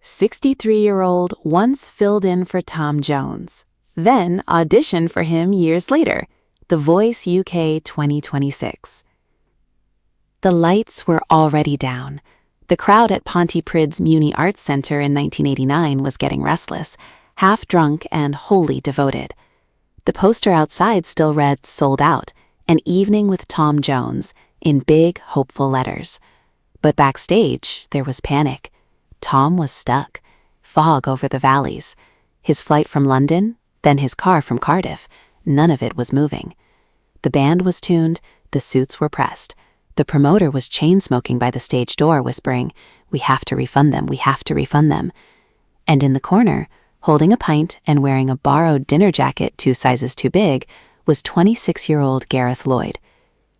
63-year-old once filled in for Tom Jones, then auditioned for him years later, The Voice UK 2026. The lights were already down. The crowd at Pontypridd's Muni Arts Centre in 1989 was getting restless, half drunk and wholly devoted. The poster outside still read "Sold Out, an evening with Tom Jones," in big, hopeful letters. But backstage, there was panic. Tom was stuck. Fog over the valleys. His flight from London, then his car from Cardiff. None of it was moving. The band was tuned, the suits were pressed. The promoter was chain-smoking by the stage door, whispering, "We have to refund them, we have to refund them." And in the corner, holding a pint and wearing a borrowed dinner jacket 2 sizes too big, was 26-year-old Gareth Lloyd.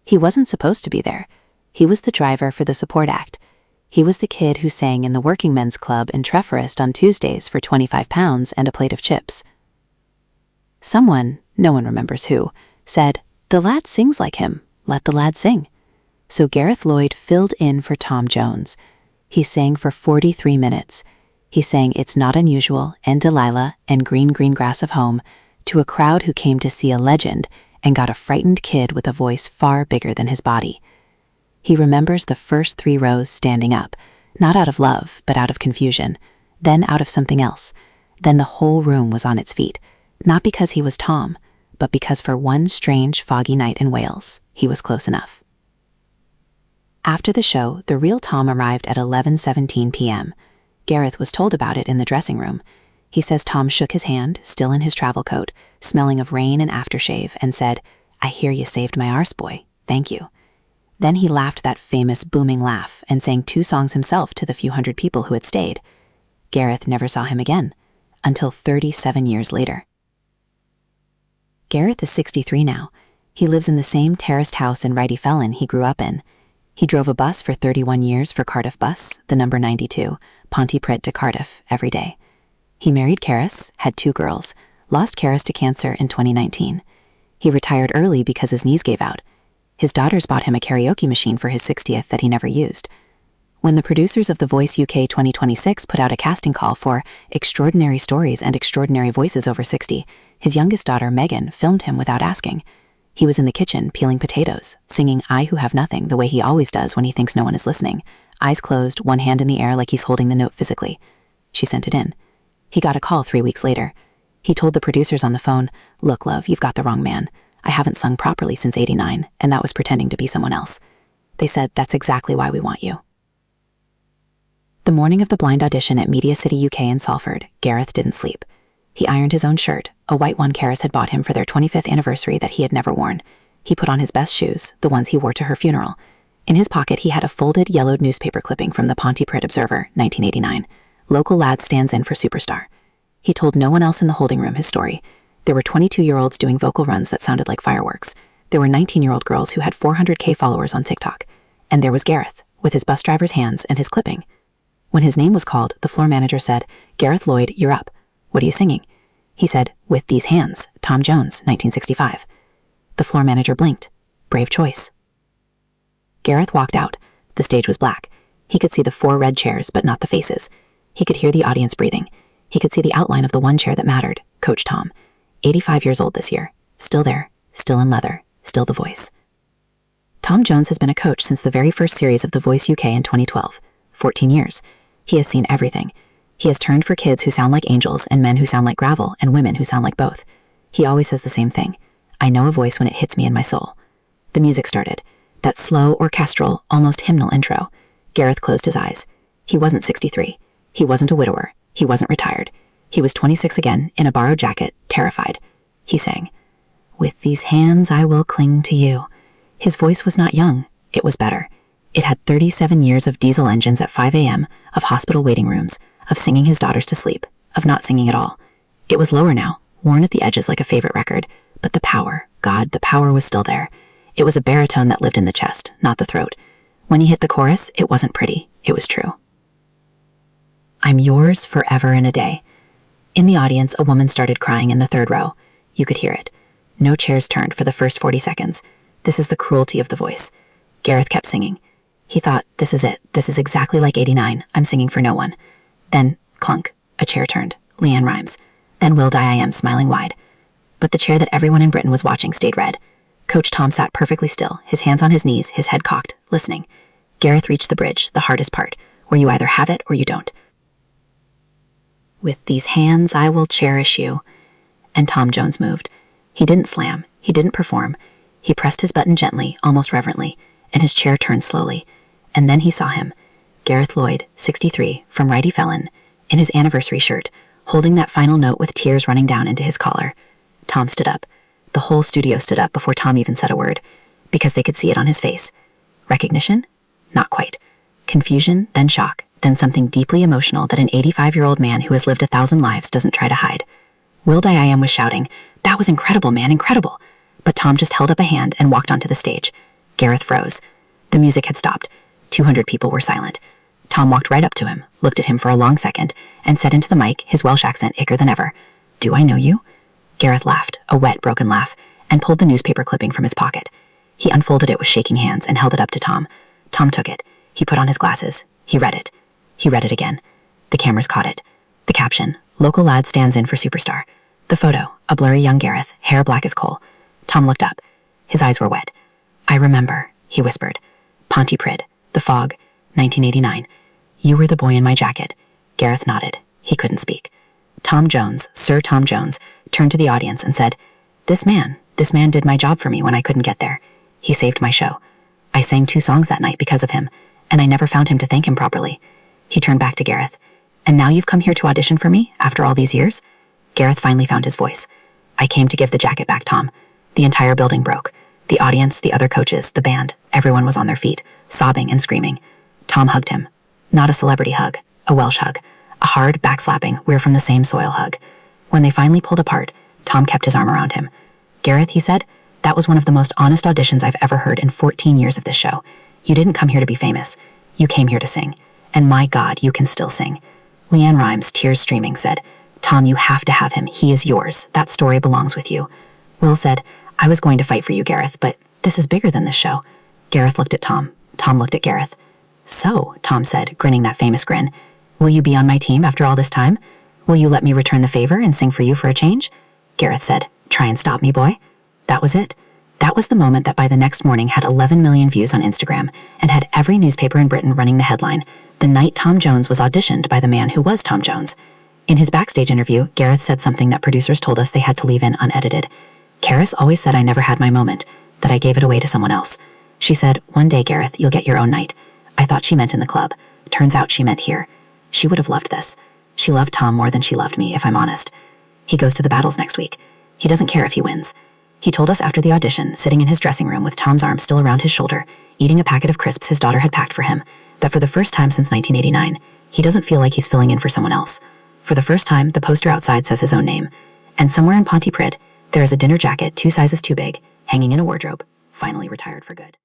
He wasn't supposed to be there. He was the driver for the support act. He was the kid who sang in the Working Men's Club in Treforest on Tuesdays for £25 and a plate of chips. Someone, no one remembers who, said, "The lad sings like him. Let the lad sing." So Gareth Lloyd filled in for Tom Jones. He sang for 43 minutes. He sang "It's Not Unusual" and "Delilah" and "Green, Green Grass of Home" to a crowd who came to see a legend and got a frightened kid with a voice far bigger than his body. He remembers the first 3 rows standing up, not out of love, but out of confusion, then out of something else. Then the whole room was on its feet, not because he was Tom, but because for one strange, foggy night in Wales, he was close enough. After the show, the real Tom arrived at 11:17 p.m. Gareth was told about it in the dressing room. He says Tom shook his hand, still in his travel coat, smelling of rain and aftershave, and said, "I hear you saved my arse, boy. Thank you." Then he laughed that famous booming laugh and sang 2 songs himself to the few hundred people who had stayed. Gareth never saw him again, until 37 years later. Gareth is 63 now. He lives in the same terraced house in Righty Felon he grew up in. He drove a bus for 31 years for Cardiff Bus, the number 92, Pontypridd to Cardiff, every day. He married Caris, had 2 girls, lost Caris to cancer in 2019. He retired early because his knees gave out. His daughters bought him a karaoke machine for his 60th that he never used. When the producers of The Voice UK 2026 put out a casting call for extraordinary stories and extraordinary voices over 60, his youngest daughter, Megan, filmed him without asking. He was in the kitchen peeling potatoes, singing "I Who Have Nothing" the way he always does when he thinks no one is listening, eyes closed, one hand in the air like he's holding the note physically. She sent it in. He got a call 3 weeks later. He told the producers on the phone, "Look, love, you've got the wrong man. I haven't sung properly since '89, and that was pretending to be someone else." They said, "That's exactly why we want you." The morning of the blind audition at Media City UK in Salford, Gareth didn't sleep. He ironed his own shirt, a white one Caris had bought him for their 25th anniversary that he had never worn. He put on his best shoes, the ones he wore to her funeral. In his pocket, he had a folded, yellowed newspaper clipping from the Pontypridd Observer, 1989. Local lad stands in for superstar. He told no one else in the holding room his story. There were 22-year-olds doing vocal runs that sounded like fireworks. There were 19-year-old girls who had 400K followers on TikTok. And there was Gareth, with his bus driver's hands and his clipping. When his name was called, the floor manager said, "Gareth Lloyd, you're up. What are you singing?" He said, "With These Hands, Tom Jones, 1965. The floor manager blinked. Brave choice. Gareth walked out. The stage was black. He could see the 4 red chairs, but not the faces. He could hear the audience breathing. He could see the outline of the one chair that mattered, Coach Tom. 85 years old this year. Still there, still in leather, still the voice. Tom Jones has been a coach since the very first series of The Voice UK in 2012. 14 years. He has seen everything. He has turned for kids who sound like angels and men who sound like gravel and women who sound like both. He always says the same thing. "I know a voice when it hits me in my soul." The music started. That slow, orchestral, almost hymnal intro. Gareth closed his eyes. He wasn't 63. He wasn't a widower. He wasn't retired. He was 26 again, in a borrowed jacket, terrified. He sang, "With these hands I will cling to you." His voice was not young. It was better. It had 37 years of diesel engines at 5 a.m., of hospital waiting rooms, of singing his daughters to sleep, of not singing at all. It was lower now, worn at the edges like a favorite record, but the power, God, the power was still there. It was a baritone that lived in the chest, not the throat. When he hit the chorus, it wasn't pretty. It was true. "I'm yours forever and a day." In the audience, a woman started crying in the 3rd row. You could hear it. No chairs turned for the first 40 seconds. This is the cruelty of the voice. Gareth kept singing. He thought, this is it. This is exactly like '89. I'm singing for no one. Then, Clunk. A chair turned. Leanne Rhymes. Then Will I.am smiling wide. But the chair that everyone in Britain was watching stayed red. Coach Tom sat perfectly still, his hands on his knees, his head cocked, listening. Gareth reached the bridge, the hardest part, where you either have it or you don't. With these hands I will cherish you. And Tom Jones moved. He didn't slam. He didn't perform. He pressed his button gently, almost reverently, and his chair turned slowly. And then he saw him. Gareth Lloyd, 63, from Righty Felon, in his anniversary shirt, holding that final note with tears running down into his collar. Tom stood up. The whole studio stood up before Tom even said a word, because they could see it on his face. Recognition? Not quite. Confusion, then shock, then something deeply emotional that an 85-year-old man who has lived 1,000 lives doesn't try to hide. Will I.am was shouting, "That was incredible, man, incredible!" But Tom just held up a hand and walked onto the stage. Gareth froze. The music had stopped. 200 people were silent. Tom walked right up to him, looked at him for a long second, and said into the mic, his Welsh accent icker than ever, "Do I know you?" Gareth laughed, a wet, broken laugh, and pulled the newspaper clipping from his pocket. He unfolded it with shaking hands and held it up to Tom. Tom took it. He put on his glasses. He read it. He read it again. The cameras caught it. The caption, "Local lad stands in for superstar." The photo, a blurry young Gareth, hair black as coal. Tom looked up. His eyes were wet. "I remember," he whispered. "Pontypridd, The Fog, 1989. You were the boy in my jacket." Gareth nodded. He couldn't speak. Tom Jones, Sir Tom Jones, turned to the audience and said, This man did my job for me when I couldn't get there. He saved my show. I sang 2 songs that night because of him, and I never found him to thank him properly." He turned back to Gareth. "And now you've come here to audition for me, after all these years?" Gareth finally found his voice. "I came to give the jacket back, Tom." The entire building broke. The audience, the other coaches, the band, everyone was on their feet, sobbing and screaming. Tom hugged him. Not a celebrity hug, a Welsh hug. A hard, backslapping, we're from the same soil hug. When they finally pulled apart, Tom kept his arm around him. "Gareth," he said, "that was one of the most honest auditions I've ever heard in 14 years of this show. You didn't come here to be famous. You came here to sing. And my God, you can still sing." Leanne Rhymes, tears streaming, said, "Tom, you have to have him. He is yours. That story belongs with you." Will said, "I was going to fight for you, Gareth, but this is bigger than this show." Gareth looked at Tom. Tom looked at Gareth. "So," Tom said, grinning that famous grin, "will you be on my team after all this time? Will you let me return the favor and sing for you for a change?" Gareth said, "Try and stop me, boy." That was it. That was the moment that by the next morning had 11 million views on Instagram and had every newspaper in Britain running the headline, "The night Tom Jones was auditioned by the man who was Tom Jones." In his backstage interview, Gareth said something that producers told us they had to leave in unedited. "Karis always said I never had my moment, that I gave it away to someone else. She said, 'One day, Gareth, you'll get your own night.' I thought she meant in the club. Turns out she meant here. She would have loved this. She loved Tom more than she loved me, if I'm honest. He goes to the battles next week. He doesn't care if he wins." He told us after the audition, sitting in his dressing room with Tom's arm still around his shoulder, eating a packet of crisps his daughter had packed for him, that for the first time since 1989, he doesn't feel like he's filling in for someone else. For the first time, the poster outside says his own name. And somewhere in Pontypridd, there is a dinner jacket 2 sizes too big, hanging in a wardrobe, finally retired for good.